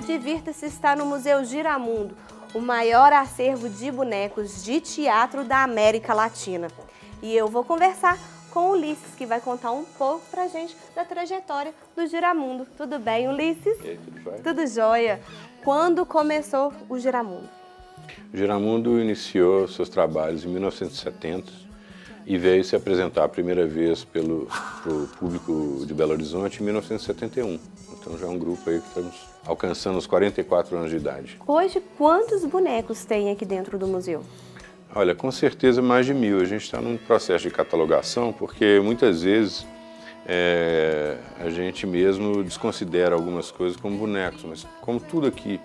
divirta-se está no Museu Giramundo, o maior acervo de bonecos de teatro da América Latina. E eu vou conversar com o Ulisses, que vai contar um pouco pra gente da trajetória do Giramundo. Tudo bem, Ulisses? E aí, tudo jóia? Tudo jóia. Quando começou o Giramundo? O Giramundo iniciou seus trabalhos em 1970 e veio se apresentar a primeira vez para o público de Belo Horizonte em 1971. Então já é um grupo aí que estamos alcançando os 44 anos de idade. Hoje, quantos bonecos tem aqui dentro do museu? Olha, com certeza mais de 1000. A gente está num processo de catalogação porque muitas vezes a gente mesmo desconsidera algumas coisas como bonecos, mas como tudo aqui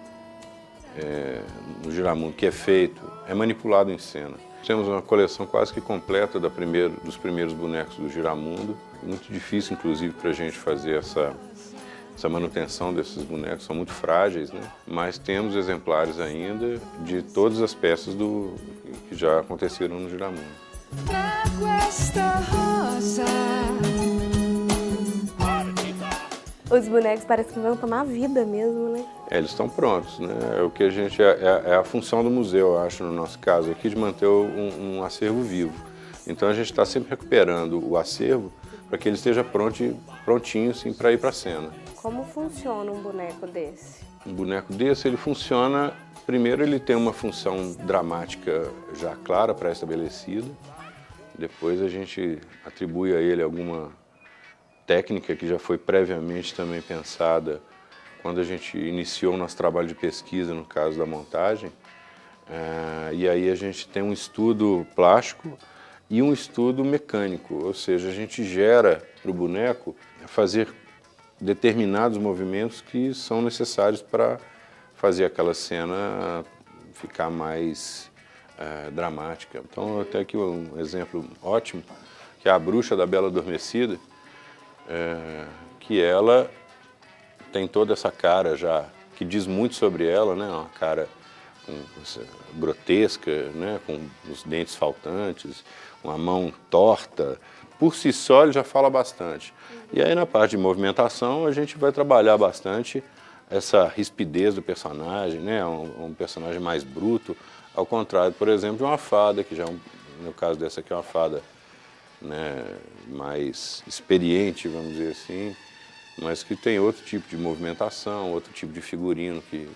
no Giramundo que é feito, é manipulado em cena. Temos uma coleção quase que completa dos primeiros bonecos do Giramundo. Muito difícil, inclusive, para a gente fazer essa manutenção desses bonecos, são muito frágeis, né? Mas temos exemplares ainda de todas as peças que já aconteceram no Giramundo. Trago esta rosa. Os bonecos parecem que vão tomar vida mesmo, né? Eles estão prontos, né? É o que a gente é a função do museu, eu acho, no nosso caso aqui, de manter um acervo vivo. Então a gente está sempre recuperando o acervo para que ele esteja prontinho assim, para ir para a cena. Como funciona um boneco desse? Um boneco desse, ele funciona, primeiro ele tem uma função dramática já clara, pré-estabelecida, depois a gente atribui a ele alguma técnica que já foi previamente também pensada quando a gente iniciou o nosso trabalho de pesquisa, no caso da montagem, e aí a gente tem um estudo plástico e um estudo mecânico, ou seja, a gente gera para o boneco fazer determinados movimentos que são necessários para fazer aquela cena ficar mais dramática. Então eu tenho aqui um exemplo ótimo, que é a Bruxa da Bela Adormecida, que ela tem toda essa cara já, que diz muito sobre ela, né? Uma cara grotesca, né? Com os dentes faltantes, uma mão torta. Por si só ele já fala bastante. E aí na parte de movimentação a gente vai trabalhar bastante essa rispidez do personagem, né? Um personagem mais bruto, ao contrário, por exemplo, de uma fada, que já no caso dessa aqui é uma fada, né, mais experiente, vamos dizer assim, mas que tem outro tipo de movimentação, outro tipo de figurino que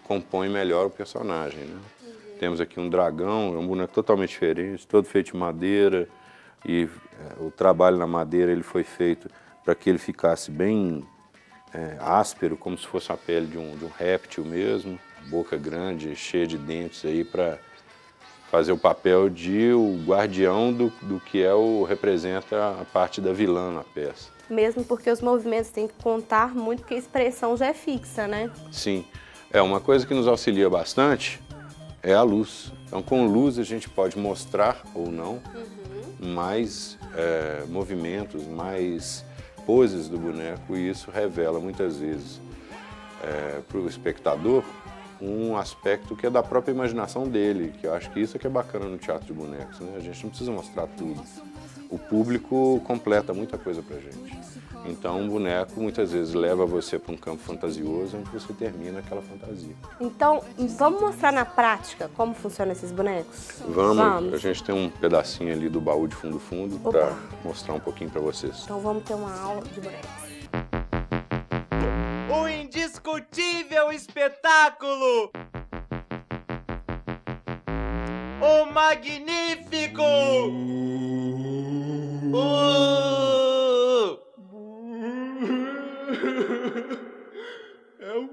compõe melhor o personagem, né? Temos aqui um dragão, é um boneco totalmente diferente, todo feito de madeira, e o trabalho na madeira ele foi feito para que ele ficasse bem áspero, como se fosse a pele de um réptil mesmo, boca grande, cheia de dentes aí para fazer o papel de o guardião do que representa a parte da vilã na peça. Mesmo porque os movimentos têm que contar muito, porque a expressão já é fixa, né? Sim. Uma coisa que nos auxilia bastante é a luz. Então, com luz a gente pode mostrar ou não mais movimentos, mais poses do boneco, e isso revela muitas vezes para o espectador um aspecto que é da própria imaginação dele, que eu acho que isso é que é bacana no teatro de bonecos, né? A gente não precisa mostrar tudo. O público completa muita coisa pra gente. Então um boneco muitas vezes leva você para um campo fantasioso onde você termina aquela fantasia. Então, vamos mostrar na prática como funcionam esses bonecos? Vamos. A gente tem um pedacinho ali do baú de fundo para mostrar um pouquinho para vocês. Então vamos ter uma aula de bonecos. O indiscutível espetáculo! O magnífico! É o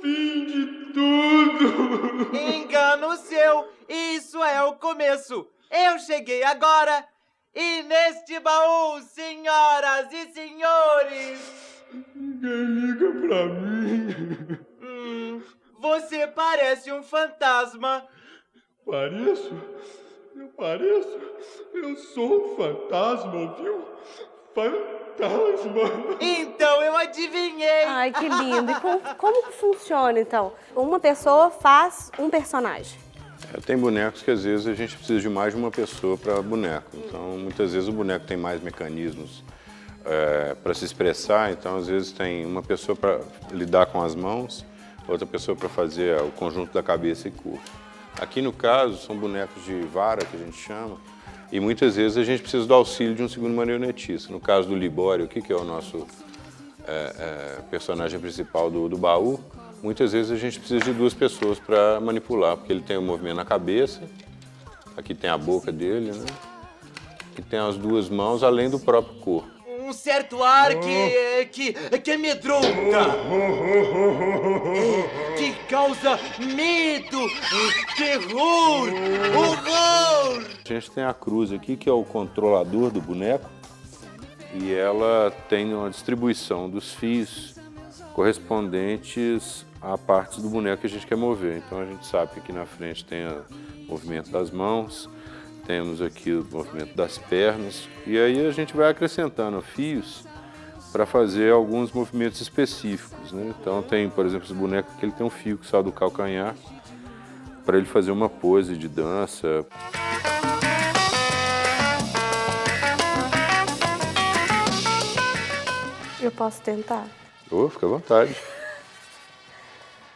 fim de tudo! Engano seu, isso é o começo! Eu cheguei agora e neste baú, senhoras e senhores... Ninguém liga pra mim. Você parece um fantasma. Pareço? Eu pareço? Eu sou um fantasma, ouviu? Fantasma! Então eu adivinhei. Ai, que lindo. E como que funciona, então? Uma pessoa faz um personagem. Tem bonecos que às vezes a gente precisa de mais de uma pessoa para boneco. Então, muitas vezes o boneco tem mais mecanismos para se expressar, então às vezes tem uma pessoa para lidar com as mãos, outra pessoa para fazer o conjunto da cabeça e corpo. Aqui no caso são bonecos de vara, que a gente chama, e muitas vezes a gente precisa do auxílio de um segundo marionetista. No caso do Libório aqui, que é o nosso personagem principal do baú, muitas vezes a gente precisa de duas pessoas para manipular, porque ele tem o movimento na cabeça, aqui tem a boca dele, né? E tem as duas mãos, além do próprio corpo. Um certo ar que amedronta, que causa medo, terror, horror. A gente tem a cruz aqui, que é o controlador do boneco, e ela tem uma distribuição dos fios correspondentes a partes do boneco que a gente quer mover. Então a gente sabe que aqui na frente tem o movimento das mãos, temos aqui o movimento das pernas, e aí a gente vai acrescentando fios para fazer alguns movimentos específicos, né? Então tem, por exemplo, esse boneco aqui, ele tem um fio que sai do calcanhar para ele fazer uma pose de dança. Eu posso tentar? Fica à vontade.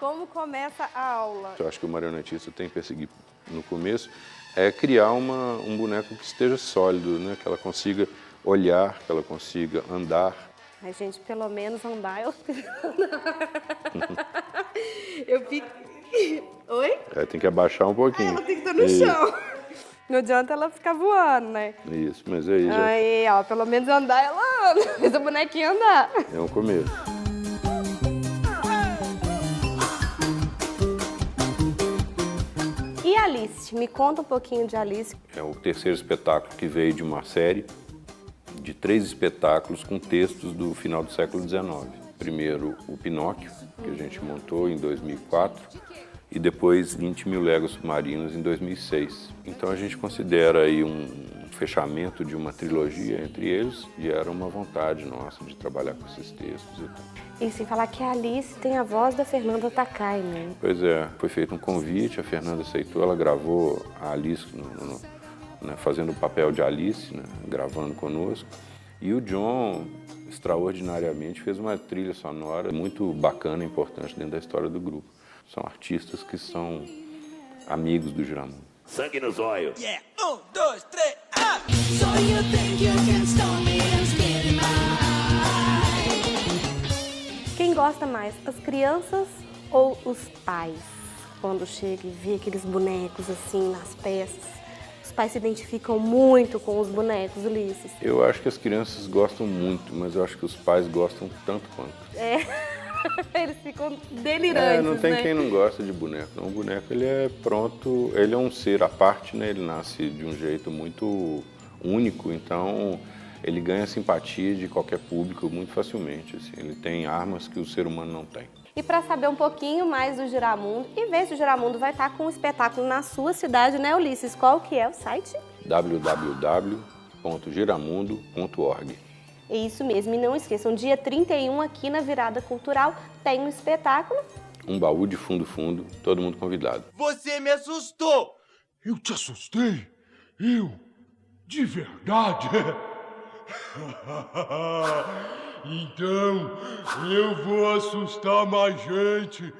Como começa a aula? Eu acho que o marionetista tem que perseguir no começo é criar um boneco que esteja sólido, né? Que ela consiga olhar, que ela consiga andar. Ai, gente, pelo menos andar eu... eu fico... Oi? Tem que abaixar um pouquinho. Ela tem que estar no chão. Não adianta ela ficar voando, né? Isso, mas aí já... Aí, ó, pelo menos andar ela anda. Fez a bonequinha andar. É um começo. E Alice? Me conta um pouquinho de Alice. É o terceiro espetáculo que veio de uma série de 3 espetáculos com textos do final do século XIX. Primeiro, o Pinóquio, que a gente montou em 2004, e depois 20 Mil Léguas Submarinas em 2006. Então a gente considera aí um fechamento de uma trilogia entre eles, e era uma vontade nossa de trabalhar com esses textos e tal. E sem falar que a Alice tem a voz da Fernanda Takai, né? Pois é, foi feito um convite, a Fernanda aceitou, ela gravou a Alice fazendo o papel de Alice, né, gravando conosco. E o John, extraordinariamente, fez uma trilha sonora muito bacana e importante dentro da história do grupo. São artistas que são amigos do Giramundo. Sangue nos olhos. Yeah. 1, 2, 3, ah! So you think you can stone me and spit in my eye? Quem gosta mais, as crianças ou os pais? Quando chega e vê aqueles bonecos assim nas peças, os pais se identificam muito com os bonecos, Ulisses. Eu acho que as crianças gostam muito, mas eu acho que os pais gostam tanto quanto. Eles ficam delirantes, não tem né? quem não gosta de boneco. Não, o boneco, ele é pronto, ele é um ser à parte, né? Ele nasce de um jeito muito único, então ele ganha simpatia de qualquer público muito facilmente. Assim. Ele tem armas que o ser humano não tem. E para saber um pouquinho mais do Giramundo, e ver se o Giramundo vai estar com um espetáculo na sua cidade, né, Ulisses? Qual que é o site? www.giramundo.org. É isso mesmo, e não esqueçam, dia 31 aqui na Virada Cultural tem um espetáculo. Um baú de fundo, todo mundo convidado. Você me assustou! Eu te assustei? Eu? De verdade? Então, eu vou assustar mais gente.